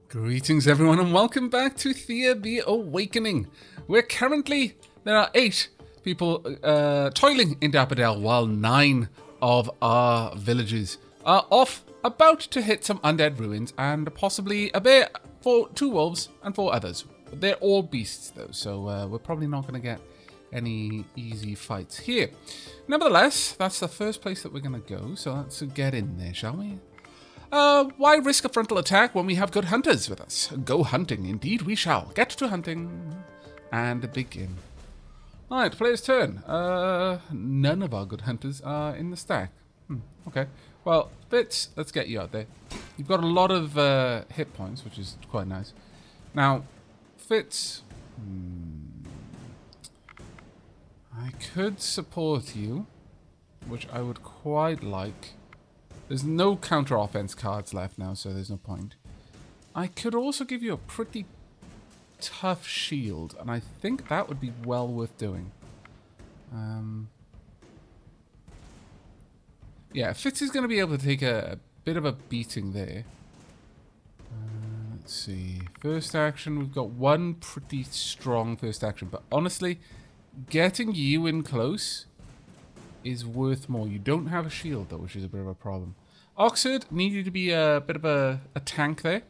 Greetings everyone and welcome back to Thea the Awakening, where currently there are 8 people toiling in Dapperdale while 9 of our villagers are off about to hit some undead ruins and possibly a bear, 2 wolves and 4 others. They're all beasts though, so we're probably not going to get any easy fights here. Nevertheless, that's the first place that we're going to go, so let's get in there, shall we? Why risk a frontal attack when we have good hunters with us? Go hunting, indeed we shall. Get to hunting and begin. Alright, player's turn. None of our good hunters are in the stack. Okay. Well, Fitz, let's get you out there. You've got a lot of hit points, which is quite nice. Now, Fitz... I could support you, which I would quite like. There's no counter-offense cards left now, so there's no point. I could also give you a pretty tough shield, and I think that would be well worth doing. Yeah, Fitz is going to be able to take a bit of a beating there. Let's see. First action, we've got one pretty strong first action, but honestly, getting you in close is worth more. You don't have a shield though, which is a bit of a problem. Oxford needed to be a bit of a tank there.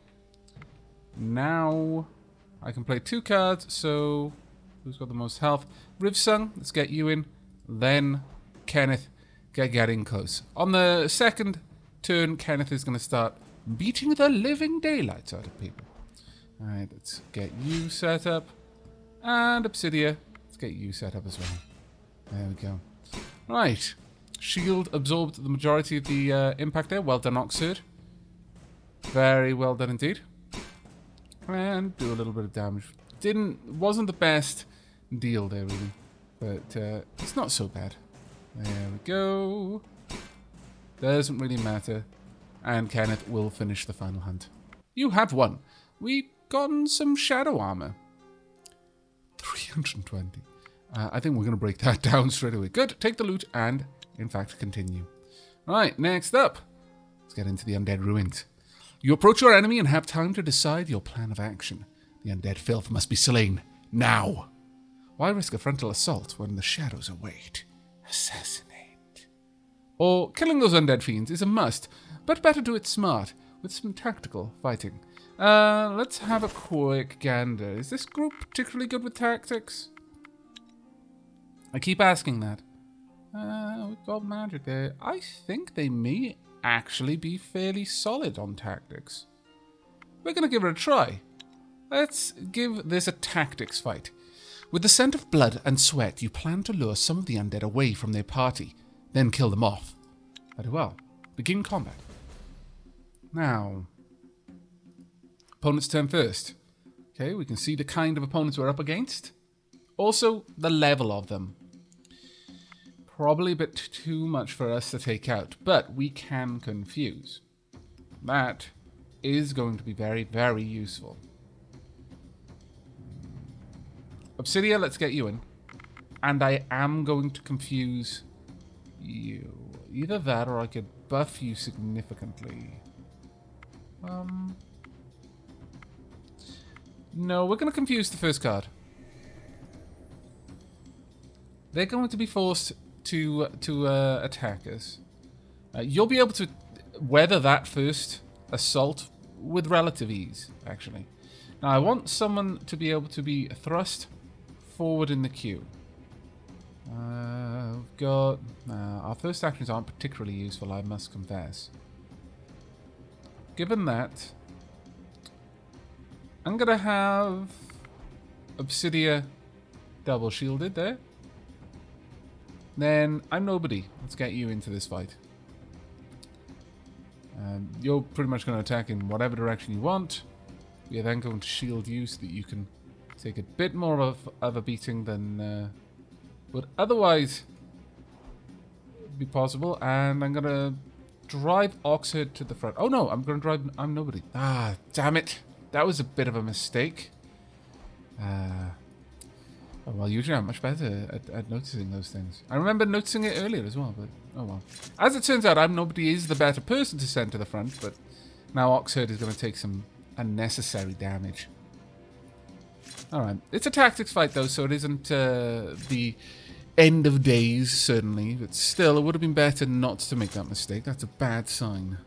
Now I can play 2 cards, so who's got the most health? Rivsung, let's get you in. Then Kenneth, get in close. On the second turn, Kenneth is going to start beating the living daylights out of people. Alright, let's get you set up. And Obsidia, let's get you set up as well. There we go. Right, shield absorbed the majority of the impact there. Well done, Oxford. Very well done indeed. And do a little bit of damage. Wasn't the best deal there really, but it's not so bad. There we go. Doesn't really matter. And Kenneth will finish the final hunt. You have won. We've gotten some shadow armor. 320. I think we're going to break that down straight away. Good. Take the loot and, in fact, continue. Right, next up. Let's get into the undead ruins. You approach your enemy and have time to decide your plan of action. The undead filth must be slain. Now. Why risk a frontal assault when the shadows await? Assassinate. Or killing those undead fiends is a must, but better do it smart, with some tactical fighting. Let's have a quick gander. Is this group particularly good with tactics? I keep asking that. We've got magic there. I think they may actually be fairly solid on tactics. We're going to give it a try. Let's give this a tactics fight. With the scent of blood and sweat, you plan to lure some of the undead away from their party, then kill them off. Very well. Begin combat. Now, opponent's turn first. Okay, we can see the kind of opponents we're up against. Also, the level of them. Probably a bit too much for us to take out, but we can confuse. That is going to be very, very useful. Obsidia, let's get you in. And I am going to confuse you. Either that or I could buff you significantly. No, we're going to confuse the first card. They're going to be forced to attack us. You'll be able to weather that first assault with relative ease, actually. Now, I want someone to be able to be thrust forward in the queue. We've got... our first actions aren't particularly useful, I must confess. Given that, I'm going to have Obsidia double shielded there. Then I'm nobody. Let's get you into this fight. You're pretty much going to attack in whatever direction you want. We are then going to shield you so that you can take a bit more of a beating than would otherwise be possible. And I'm going to drive Oxford to the front. Oh no, I'm going to drive... I'm nobody. Ah, damn it. That was a bit of a mistake. Well, usually I'm much better at noticing those things. I remember noticing it earlier as well, but oh well. As it turns out, I'm nobody is the better person to send to the front, but now Oxford is going to take some unnecessary damage. Alright, it's a tactics fight though, so it isn't the end of days, certainly. But still, it would have been better not to make that mistake. That's a bad sign.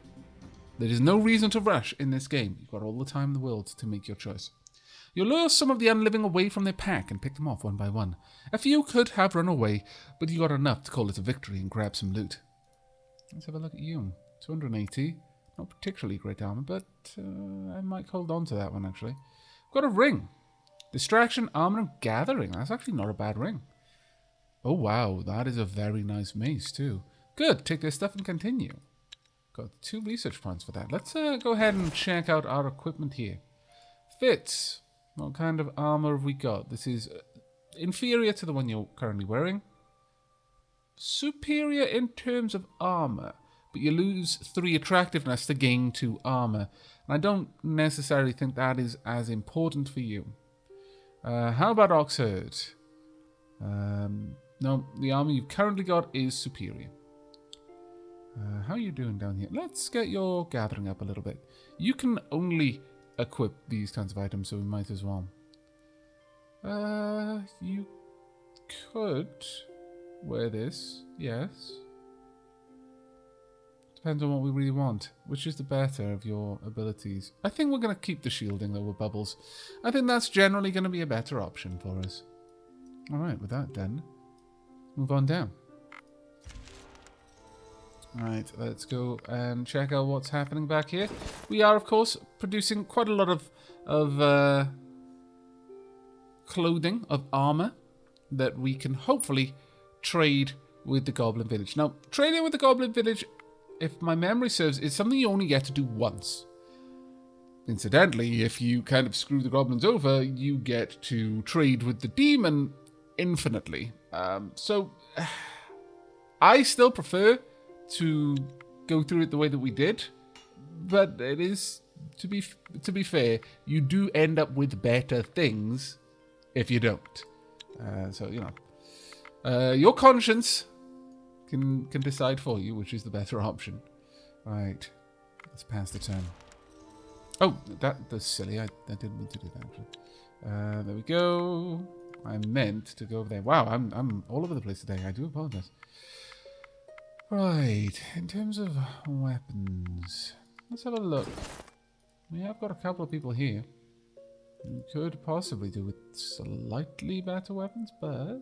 There is no reason to rush in this game. You've got all the time in the world to make your choice. You lure some of the unliving away from their pack and pick them off one by one. A few could have run away, but you got enough to call it a victory and grab some loot. Let's have a look at you. 280. Not particularly great armor, but I might hold on to that one, actually. Got a ring. Distraction, armor, and gathering. That's actually not a bad ring. Oh, wow. That is a very nice mace, too. Good. Take this stuff and continue. Got 2 research points for that. Let's go ahead and check out our equipment here. Fits. What kind of armor have we got? This is inferior to the one you're currently wearing. Superior in terms of armor, but you lose 3 attractiveness to gain 2 armor. And I don't necessarily think that is as important for you. How about Oxherd? No, the armor you've currently got is superior. How are you doing down here? Let's get your gathering up a little bit. You can only equip these kinds of items, so we might as well. You could wear this, yes. Depends on what we really want. Which is the better of your abilities? I think we're going to keep the shielding though with bubbles. I think that's generally going to be a better option for us. Alright, with that done, move on down. Alright, let's go and check out what's happening back here. We are, of course, producing quite a lot of clothing, of armor, that we can hopefully trade with the Goblin Village. Now, trading with the Goblin Village, if my memory serves, is something you only get to do once. Incidentally, if you kind of screw the goblins over, you get to trade with the demon infinitely. So, I still prefer to go through it the way that we did, but it is, to be fair, you do end up with better things if you don't. So, you know, your conscience can decide for you which is the better option. Right, let's pass the turn. Oh, that's silly. I didn't mean to do that, actually. There we go. I meant to go over there. Wow, I'm all over the place today. I do apologize. Right, in terms of weapons, let's have a look. We have got a couple of people here. We could possibly do with slightly better weapons, but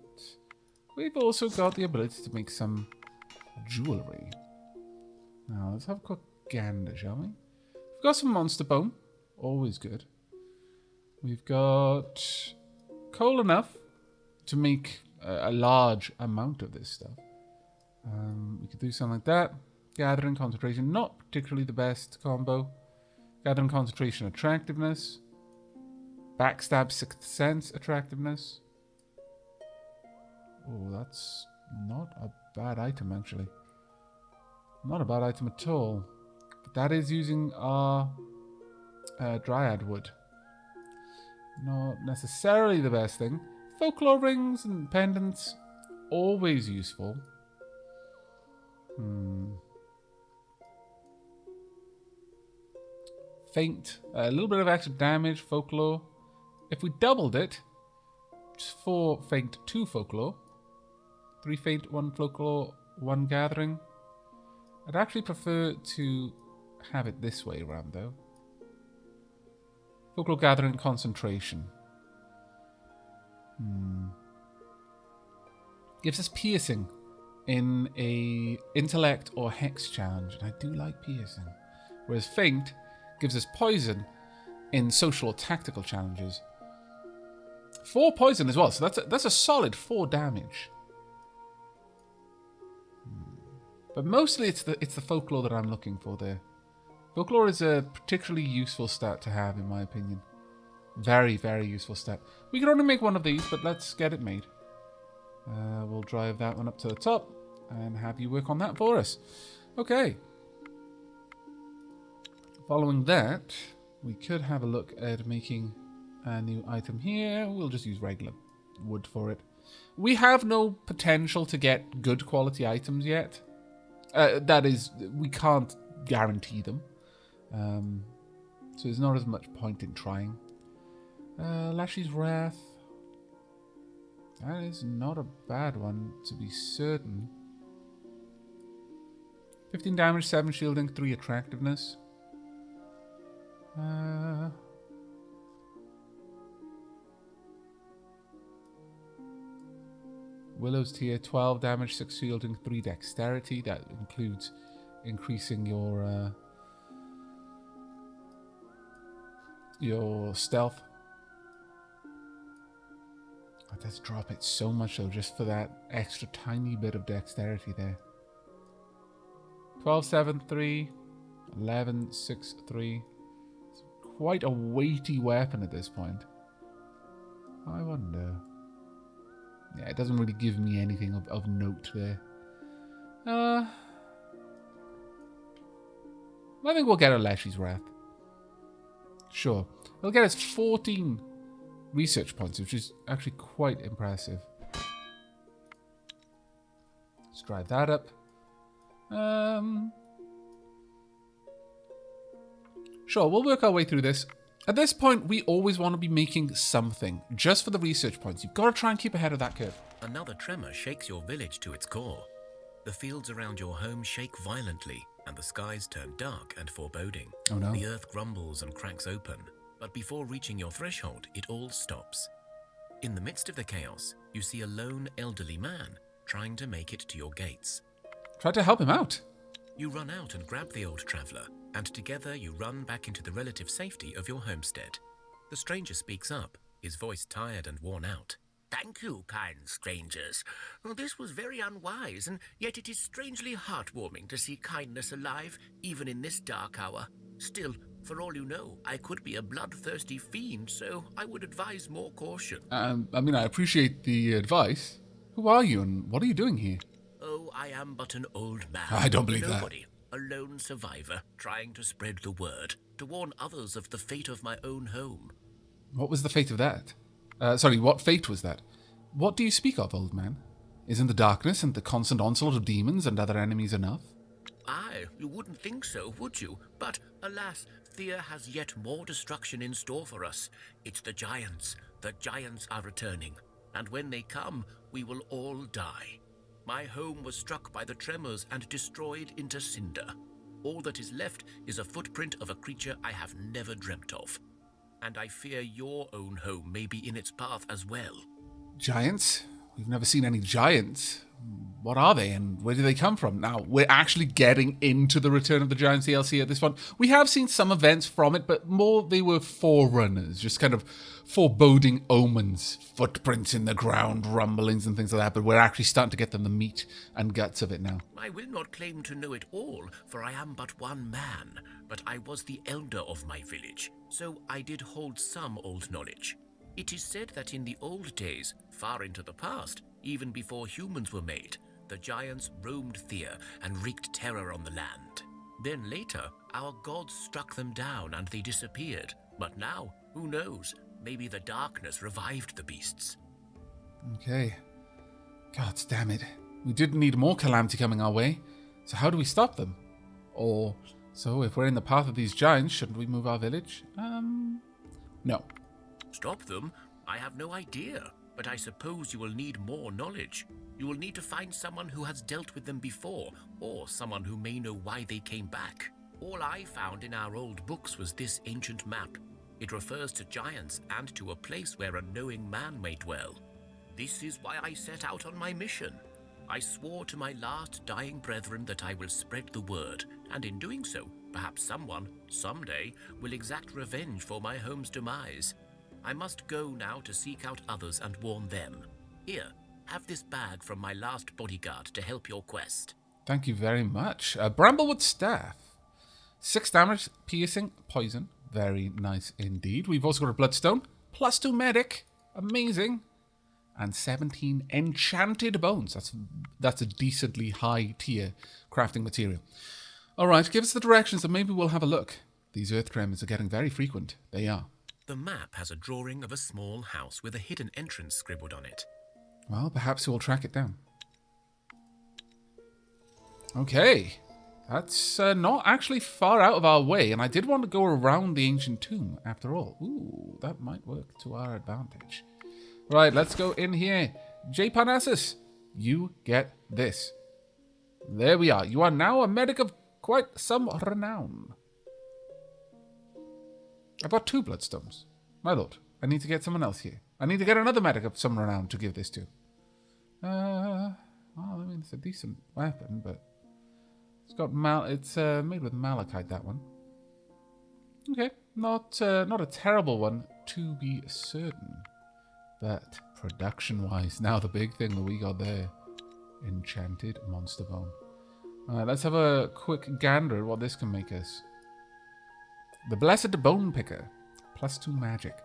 we've also got the ability to make some jewelry. Now, let's have a quick gander, shall we? We've got some monster bone. Always good. We've got coal enough to make a large amount of this stuff. We could do something like that. Gathering, concentration, not particularly the best combo. Gathering, concentration, attractiveness. Backstab, sixth sense, attractiveness. Oh, that's not a bad item, actually. Not a bad item at all. But that is using our dryad wood. Not necessarily the best thing. Folklore rings and pendants, always useful. Feint, a little bit of extra damage, folklore. If we doubled it, just 4 feint, 2 folklore. 3 feint, 1 folklore, 1 gathering. I'd actually prefer to have it this way around though. Folklore, gathering, concentration. Gives us piercing in a intellect or hex challenge, and I do like piercing. Whereas feint gives us poison in social or tactical challenges. 4 poison as well, so that's a solid 4 damage. But mostly it's the folklore that I'm looking for there. Folklore is a particularly useful stat to have, in my opinion. Very, very useful stat. We can only make 1 of these, but let's get it made. We'll drive that one up to the top and have you work on that for us. Okay. Following that, we could have a look at making a new item here. We'll just use regular wood for it. We have no potential to get good quality items yet. That is, we can't guarantee them. So there's not as much point in trying. Lashy's Wrath. That is not a bad one, to be certain. 15 damage, 7 shielding, 3 attractiveness. Willow's Tier, 12 damage, 6 shielding, 3 dexterity. That includes increasing your stealth. That does drop it so much though, just for that extra tiny bit of dexterity there. 12, 7, 3, 11, 6, 3. It's quite a weighty weapon at this point. I wonder. Yeah, it doesn't really give me anything of note there. I think we'll get a Lashy's Wrath. Sure. It'll get us 14 research points, which is actually quite impressive. Let's drive that up. Sure, we'll work our way through this. At this point, we always want to be making something, just for the research points. You've got to try and keep ahead of that curve. Another tremor shakes your village to its core. The fields around your home shake violently, and the skies turn dark and foreboding. Oh no. The earth grumbles and cracks open, but before reaching your threshold, it all stops. In the midst of the chaos, you see a lone elderly man trying to make it to your gates. Try to help him out. You run out and grab the old traveller, and together you run back into the relative safety of your homestead. The stranger speaks up, his voice tired and worn out. Thank you, kind strangers. This was very unwise, and yet it is strangely heartwarming to see kindness alive, even in this dark hour. Still, for all you know, I could be a bloodthirsty fiend, so I would advise more caution. I mean, I appreciate the advice. Who are you, and what are you doing here? Oh, I am but an old man. I don't believe Nobody. A lone survivor, trying to spread the word, to warn others of the fate of my own home. What was the fate of that? Sorry, what fate was that? What do you speak of, old man? Isn't the darkness and the constant onslaught of demons and other enemies enough? Aye, you wouldn't think so, would you? But, alas, Thea has yet more destruction in store for us. It's the giants. The giants are returning. And when they come, we will all die. My home was struck by the tremors and destroyed into cinder. All that is left is a footprint of a creature I have never dreamt of. And I fear your own home may be in its path as well. Giants? We've never seen any giants. What are they and where do they come from? Now, we're actually getting into the Return of the Giants DLC at this point. We have seen some events from it, but more they were forerunners, just kind of foreboding omens, footprints in the ground, rumblings and things like that, but we're actually starting to get them the meat and guts of it now. I will not claim to know it all, for I am but one man, but I was the elder of my village, so I did hold some old knowledge. It is said that in the old days, far into the past, even before humans were made, the giants roamed Thea and wreaked terror on the land. Then later, our gods struck them down and they disappeared. But now, who knows? Maybe the darkness revived the beasts. Okay. God damn it. We didn't need more calamity coming our way. So how do we stop them? Or, so if we're in the path of these giants, shouldn't we move our village? No. Stop them? I have no idea. But I suppose you will need more knowledge. You will need to find someone who has dealt with them before, or someone who may know why they came back. All I found in our old books was this ancient map. It refers to giants and to a place where a knowing man may dwell. This is why I set out on my mission. I swore to my last dying brethren that I will spread the word, and in doing so, perhaps someone, someday, will exact revenge for my home's demise. I must go now to seek out others and warn them. Here, have this bag from my last bodyguard to help your quest. Thank you very much. Bramblewood Staff. 6 damage, piercing, poison. Very nice indeed. We've also got a Bloodstone. +2 medic. Amazing. And 17 enchanted bones. That's a decently high tier crafting material. Alright, give us the directions and maybe we'll have a look. These earth tremors are getting very frequent. They are. The map has a drawing of a small house with a hidden entrance scribbled on it. Well, perhaps we'll track it down. Okay. That's not actually far out of our way, and I did want to go around the ancient tomb after all. Ooh, that might work to our advantage. Right, let's go in here. J. Parnassus, you get this. There we are. You are now a medic of quite some renown. I've got 2 bloodstones. My lord, I need to get someone else here. I need to get another medic of some renown to give this to. Well, I mean, it's a decent weapon, but it's made with malachite, that one. Okay, not a terrible one to be certain, but production-wise, now the big thing that we got there, enchanted monster bone. All right, let's have a quick gander at what this can make us. The Blessed Bone Picker, +2 magic.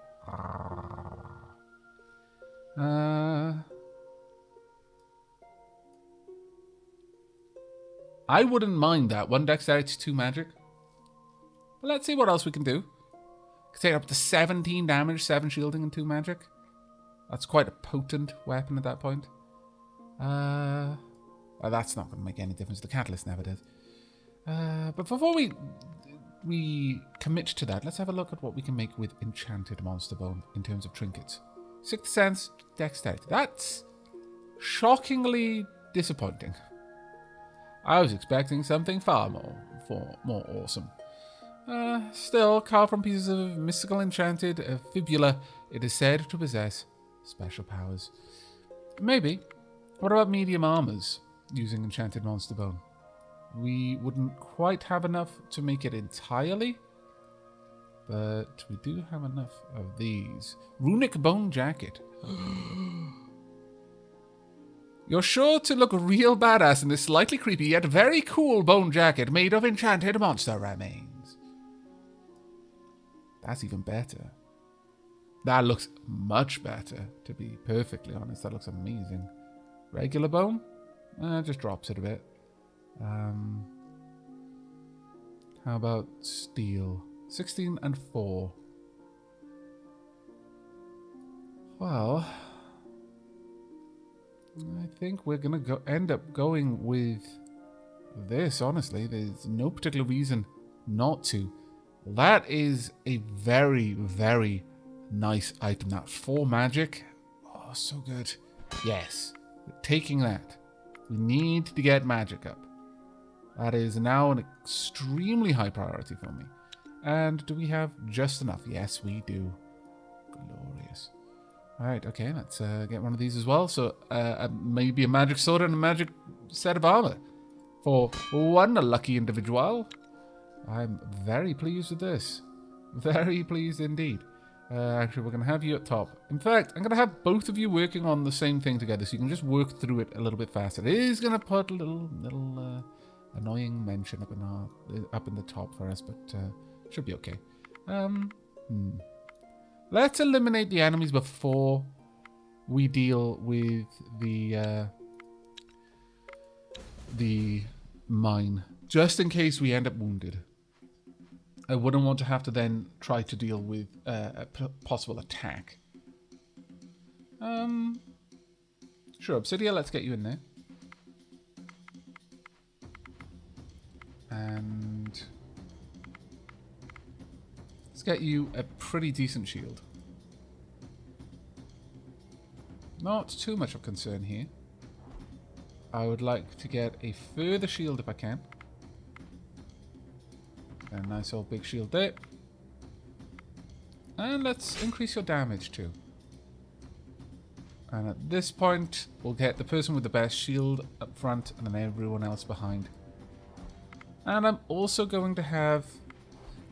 I wouldn't mind that. 1 dexterity, 2 magic. But let's see what else we can do. Can take up to 17 damage, 7 shielding, and 2 magic. That's quite a potent weapon at that point. That's not going to make any difference. The catalyst never does. But before we commit to that, let's have a look at what we can make with enchanted monster bone in terms of trinkets. 6th sense, dexterity. That's shockingly disappointing. I was expecting something far more awesome. Still, carved from pieces of mystical enchanted fibula, it is said to possess special powers. Maybe. What about medium armors using enchanted monster bone? We wouldn't quite have enough to make it entirely, but we do have enough of these. Runic bone jacket. You're sure to look real badass in this slightly creepy yet very cool bone jacket made of enchanted monster remains. That's even better. That looks much better, to be perfectly honest. That looks amazing. Regular bone? Just drops it a bit. How about steel? 16 and 4. Well, I think we're gonna end up going with this, honestly. There's no particular reason not to. That is a very, very nice item. That 4 magic. Oh, so good. Yes. We're taking that. We need to get magic up. That is now an extremely high priority for me. And do we have just enough? Yes, we do. Glorious. Alright, okay, let's get one of these as well. So, maybe a magic sword and a magic set of armor for one lucky individual. I'm very pleased with this. Very pleased indeed. Actually, we're going to have you at top. In fact, I'm going to have both of you working on the same thing together so you can just work through it a little bit faster. It is going to put a little annoying mention up in the top for us, but should be okay. Let's eliminate the enemies before we deal with the mine, just in case we end up wounded. I wouldn't want to have to then try to deal with a possible attack. Sure, Obsidia, let's get you in there. And let's get you a pretty decent shield. Not too much of concern here. I would like to get a further shield if I can. A nice old big shield there. And let's increase your damage too. And at this point, we'll get the person with the best shield up front and then everyone else behind. And I'm also going to have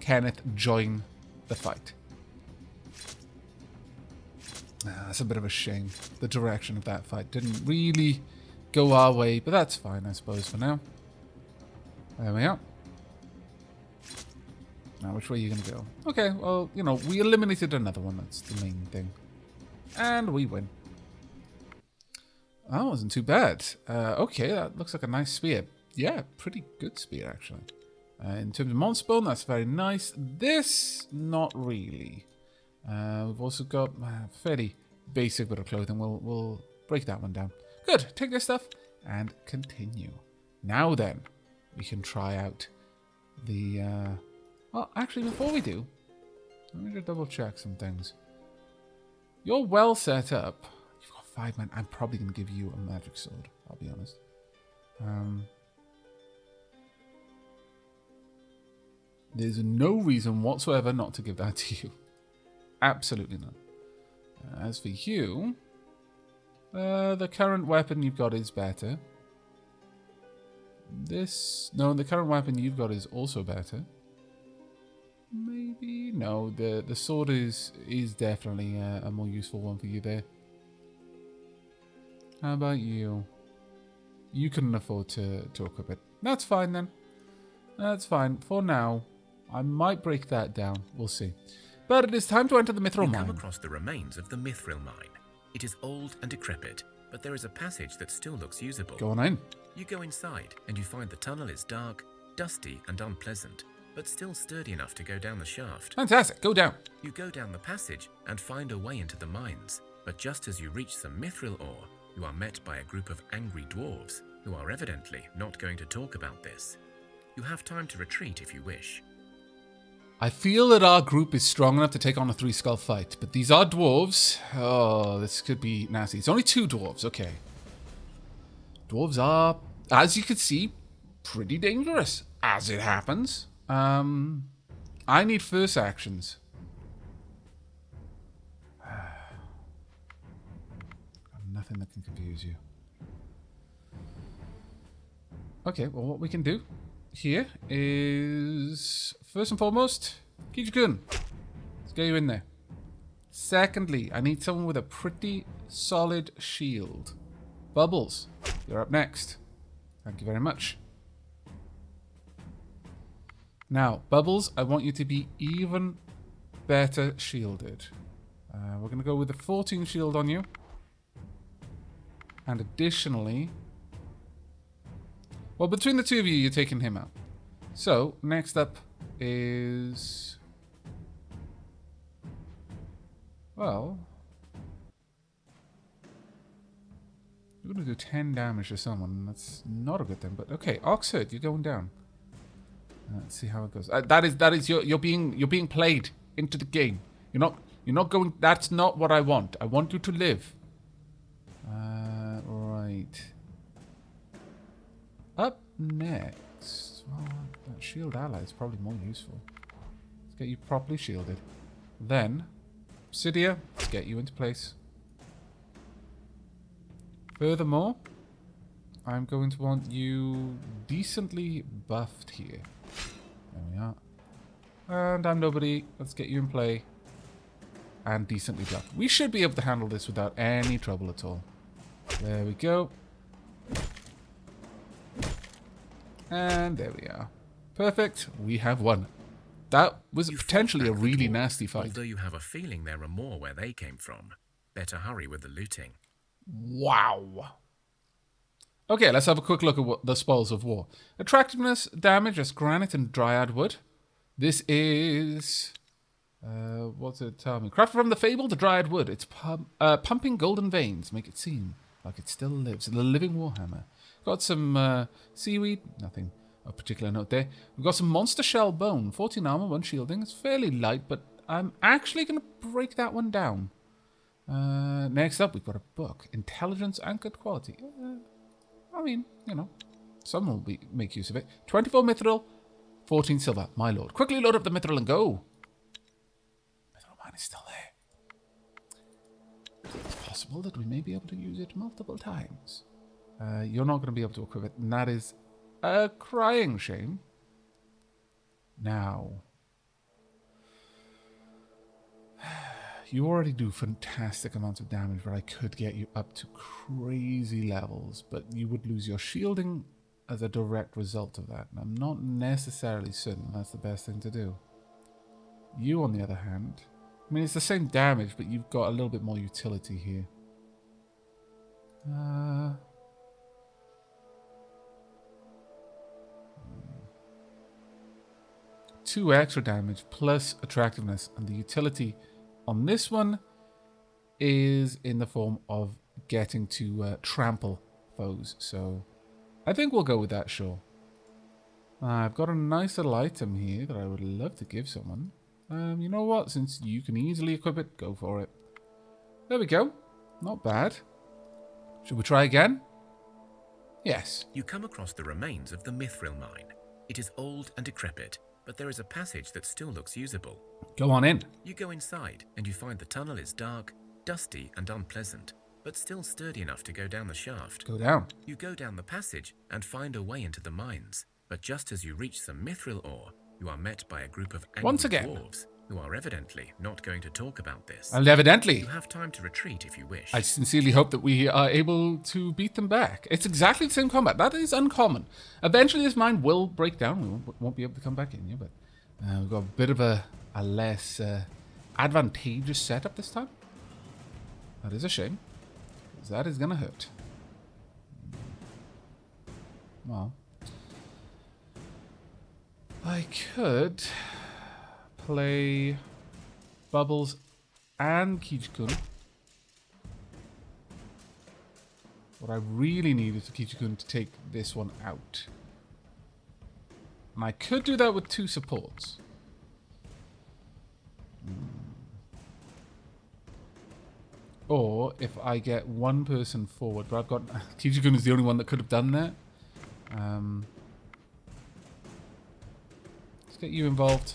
Kenneth join the fight. That's a bit of a shame. The direction of that fight didn't really go our way, but that's fine, I suppose, for now. There we are. Now, which way are you going to go? Okay, well, you know, we eliminated another one. That's the main thing. And we win. That wasn't too bad. Okay, that looks like a nice spear. Yeah, pretty good spear, actually. In terms of monster bone, that's very nice. This, not really. We've also got fairly basic bit of clothing. We'll break that one down. Good. Take this stuff and continue. Now then, we can try out the... Well, actually, before we do, let me just double check some things. You're well set up. You've got 5 men. I'm probably going to give you a magic sword, I'll be honest. There's no reason whatsoever not to give that to you. Absolutely none. As for you, the current weapon you've got is better. The current weapon you've got is also better. Maybe no. The sword is definitely a more useful one for you there. How about you? You couldn't afford to equip it. That's fine then. That's fine for now. I might break that down. We'll see. But it is time to enter the Mithril You Mine. come across the remains of the Mithril Mine. It is old and decrepit, but there is a passage that still looks usable. Go on in. You go inside, and you find the tunnel is dark, dusty, and unpleasant, but still sturdy enough to go down the shaft. Fantastic. Go down. You go down the passage and find a way into the mines, but just as you reach some mithril ore, you are met by a group of angry dwarves, who are evidently not going to talk about this. You have time to retreat if you wish. I feel that our group is strong enough to take on a 3-skull fight, but these are dwarves. Oh, this could be nasty. It's only 2 dwarves, okay. Dwarves are, as you can see, pretty dangerous, as it happens. I need first actions. Nothing that can confuse you. Okay, well, what we can do here is, first and foremost, Kijikun. Let's get you in there. Secondly, I need someone with a pretty solid shield. Bubbles, you're up next. Thank you very much. Now, Bubbles, I want you to be even better shielded. We're going to go with a 14 shield on you. And additionally... Well, between the 2 of you, you're taking him out. So, next up is... Well... You're going to do 10 damage to someone. That's not a good thing, but okay. Oxford, you're going down. Let's see how it goes. That is you're being played into the game. You're not going. That's not what I want. I want you to live. Right. Up next. Well, that shield ally is probably more useful. Let's get you properly shielded. Then, Obsidia, let's get you into place. Furthermore, I'm going to want you decently buffed here. There we are. And I'm nobody. Let's get you in play. And decently buffed. We should be able to handle this without any trouble at all. There we go. And there we are. Perfect. We have won. That was potentially a really nasty fight. Although you have a feeling there are more where they came from. Better hurry with the looting. Wow. Okay, let's have a quick look at what the spoils of war. Attractiveness, damage, as granite and dryad wood. This is... what's it tell me? Crafted from the fabled dryad wood. It's pumping golden veins. Make it seem like it still lives. The living warhammer. Got some seaweed. Nothing of particular note there. We've got some monster shell bone. 14 armor, 1 shielding. It's fairly light, but I'm actually going to break that one down. Next up, we've got a book. Intelligence and good quality. I mean, you know, some will make use of it. 24 mithril, 14 silver. My lord. Quickly load up the mithril and go. Mithril mine is still there. It's possible that we may be able to use it multiple times. You're not going to be able to equip it, and that is a crying shame. Now... You already do fantastic amounts of damage, but I could get you up to crazy levels, but you would lose your shielding as a direct result of that. And I'm not necessarily certain that's the best thing to do. You, on the other hand, I mean, it's the same damage, but you've got a little bit more utility here. 2 extra damage plus attractiveness, and the utility on this one is in the form of getting to trample foes. So I think we'll go with that, sure. I've got a nice little item here that I would love to give someone. You know what? Since you can easily equip it, go for it. There we go. Not bad. Should we try again? Yes. You come across the remains of the Mithril mine. It is old and decrepit, but there is a passage that still looks usable. Go on in. You go inside, and you find the tunnel is dark, dusty, and unpleasant, but still sturdy enough to go down the shaft. Go down. You go down the passage and find a way into the mines, but just as you reach some Mithril ore, you are met by a group of angry Once again. dwarves who are evidently not going to talk about this. And evidently, You have time to retreat if you wish. I sincerely hope that we are able to beat them back. It's exactly the same combat. That is uncommon. Eventually, this mine will break down. We won't be able to come back in here, but we've got a bit of a less advantageous setup this time. That is a shame, because that is going to hurt. Well, I could play Bubbles and Kichikun. What I really need is for Kichikun to take this one out. And I could do that with 2 supports. Or if I get one person forward, but I've got Kichikun is the only one that could have done that. Let's get you involved.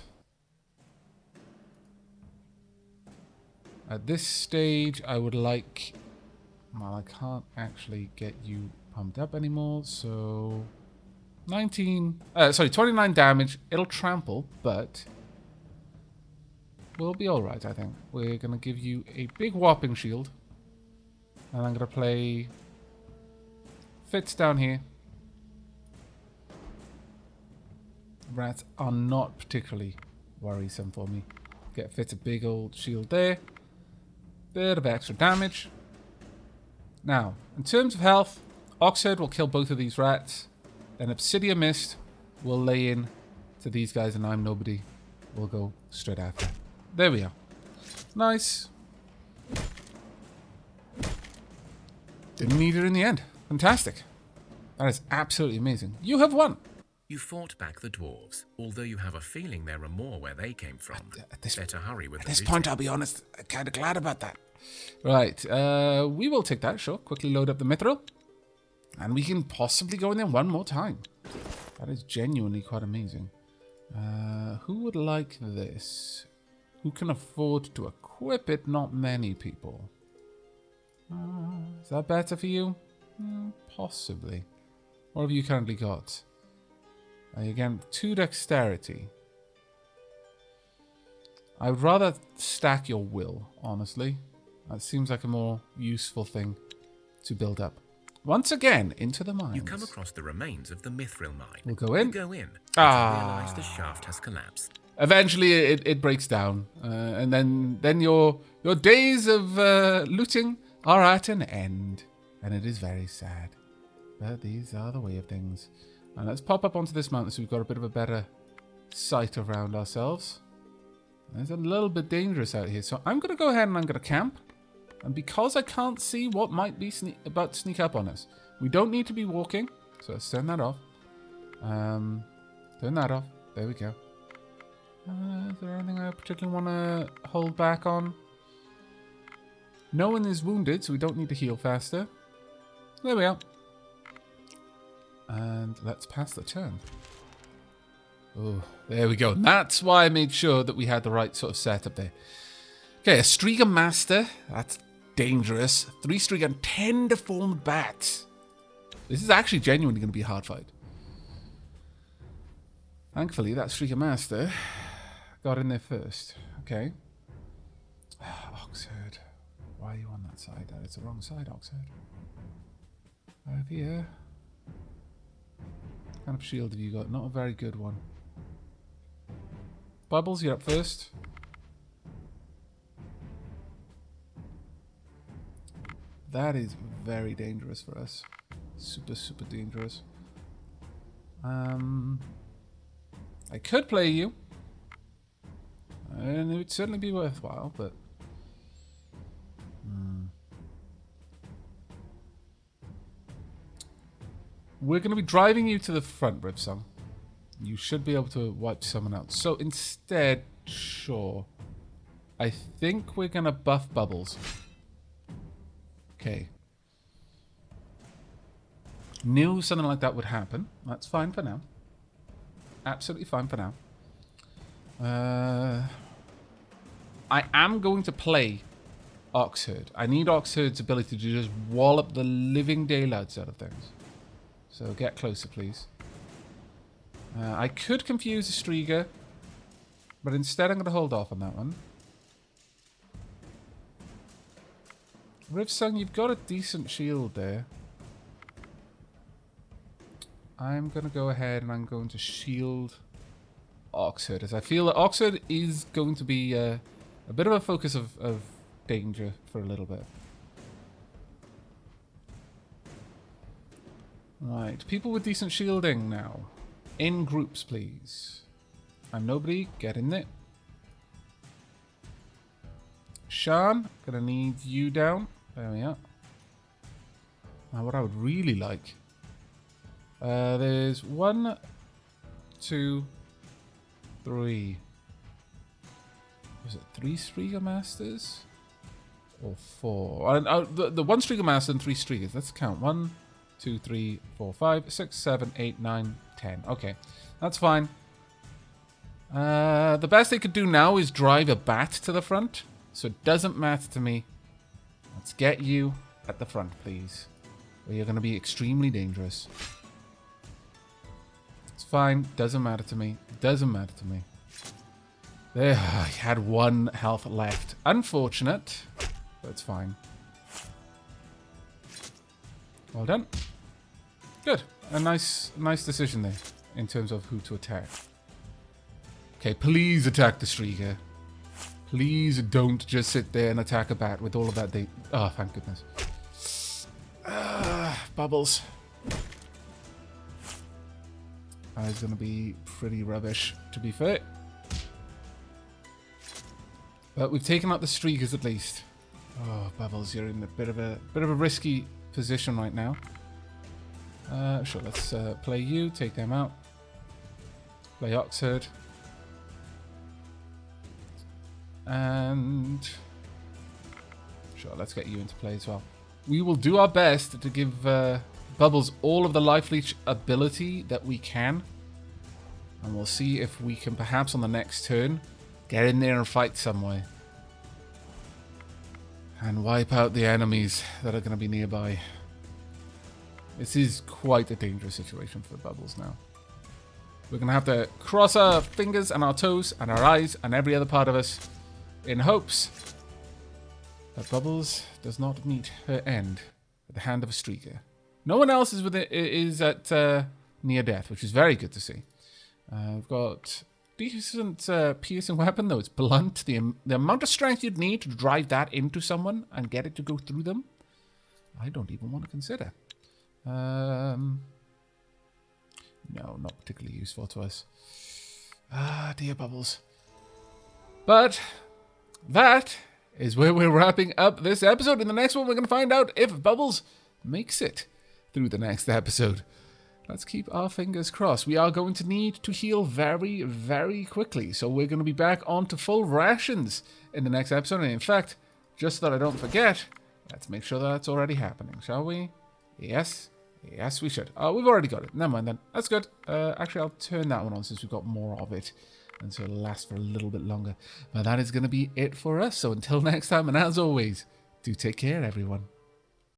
At this stage, I would like... Well, I can't actually get you pumped up anymore, so... 29 damage. It'll trample, but... we'll be alright, I think. We're going to give you a big whopping shield. And I'm going to play... Fitz down here. Rats are not particularly worrisome for me. Get Fitz a big old shield there. Bit of extra damage. Now, in terms of health, Oxhead will kill both of these rats. Then Obsidian Mist will lay in to these guys, and I'm nobody. We'll go straight after. There we are. Nice. Didn't need it in the end. Fantastic. That is absolutely amazing. You have won. You fought back the dwarves, although you have a feeling there are more where they came from. Better hurry with At the this looting. point, I'll be honest, I'm kind of glad about that. Right, we will take that, sure. Quickly load up the Mithril. And we can possibly go in there one more time. That is genuinely quite amazing. Who would like this? Who can afford to equip it? Not many people. Is that better for you? Possibly. What have you currently got? Again, 2 dexterity. I would rather stack your will, honestly. That seems like a more useful thing to build up. Once again, into the mines. You come across the remains of the Mithril mine. We'll go in. You go in. And realize the shaft has collapsed. Eventually, it breaks down, and then your days of looting are at an end, and it is very sad. But these are the way of things. And let's pop up onto this mountain so we've got a bit of a better sight around ourselves. It's a little bit dangerous out here, so I'm going to go ahead and I'm going to camp. And because I can't see what might be about to sneak up on us, we don't need to be walking. So let's turn that off. Turn that off. There we go. Is there anything I particularly want to hold back on? No one is wounded, so we don't need to heal faster. There we are. And let's pass the turn. Oh, there we go. That's why I made sure that we had the right sort of setup there. Okay, a Striga Master. That's dangerous. 3 Striga and 10 deformed bats. This is actually genuinely going to be a hard fight. Thankfully, that Striga Master got in there first. Okay. Oxhead. Why are you on that side? That is the wrong side, Oxhead. Over here. What kind of shield have you got? Not a very good one. Bubbles, you're up first. That is very dangerous for us. Super, super dangerous. I could play you. And it would certainly be worthwhile, but... We're going to be driving you to the front, Ripsong. You should be able to wipe someone out. So instead, sure. I think we're going to buff Bubbles. Okay. Knew something like that would happen. That's fine for now. Absolutely fine for now. I am going to play Oxherd. I need Oxherd's ability to just wallop the living daylights out of things. So get closer, please. I could confuse the Striga, but instead I'm going to hold off on that one. Rivsung, you've got a decent shield there. I'm going to go ahead and I'm going to shield Oxherd, as I feel that Oxherd is going to be a bit of a focus of danger for a little bit. Right, people with decent shielding now. In groups, please. And nobody, get in there. Shan, gonna need you down. There we are. Now, what I would really like... there's 1, 2, 3. Was it 3 Striga Masters? Or 4? The 1 Striga Master and 3 Strigas. Let's count. 1, 2, 3, 4, 5, 6, 7, 8, 9, 10. Okay, that's fine. The best they could do now is drive a bat to the front. So it doesn't matter to me. Let's get you at the front, please. Or you're going to be extremely dangerous. It's fine. Doesn't matter to me. Doesn't matter to me. There, I had 1 health left. Unfortunate, but it's fine. Well done. Good. A nice decision there in terms of who to attack. Okay, please attack the Striga. Please don't just sit there and attack a bat with all of that. Oh, thank goodness. Bubbles. That is going to be pretty rubbish, to be fair. But we've taken out the Strigas at least. Oh, Bubbles, you're in a bit of a risky position right now. Sure, let's play you, take them out. Play Oxherd. And sure, let's get you into play as well. We will do our best to give Bubbles all of the life leech ability that we can. And we'll see if we can perhaps on the next turn get in there and fight some way. And wipe out the enemies that are going to be nearby. This is quite a dangerous situation for Bubbles now. We're going to have to cross our fingers and our toes and our eyes and every other part of us in hopes that Bubbles does not meet her end at the hand of a Striga. No one else is at near death, which is very good to see. We've got decent piercing weapon, though it's blunt. The amount of strength you'd need to drive that into someone and get it to go through them, I don't even want to consider. No, not particularly useful to us. Ah, dear Bubbles. But that is where we're wrapping up this episode. In the next one, we're going to find out if Bubbles makes it through the next episode. Let's keep our fingers crossed. We are going to need to heal very, very quickly. So we're going to be back onto full rations in the next episode. And in fact, just so that I don't forget, let's make sure that's already happening, shall we? Yes. Yes, we should. Oh, we've already got it. Never mind then. That's good. Actually, I'll turn that one on since we've got more of it. And so it'll last for a little bit longer. But that is going to be it for us. So until next time, and as always, do take care, everyone.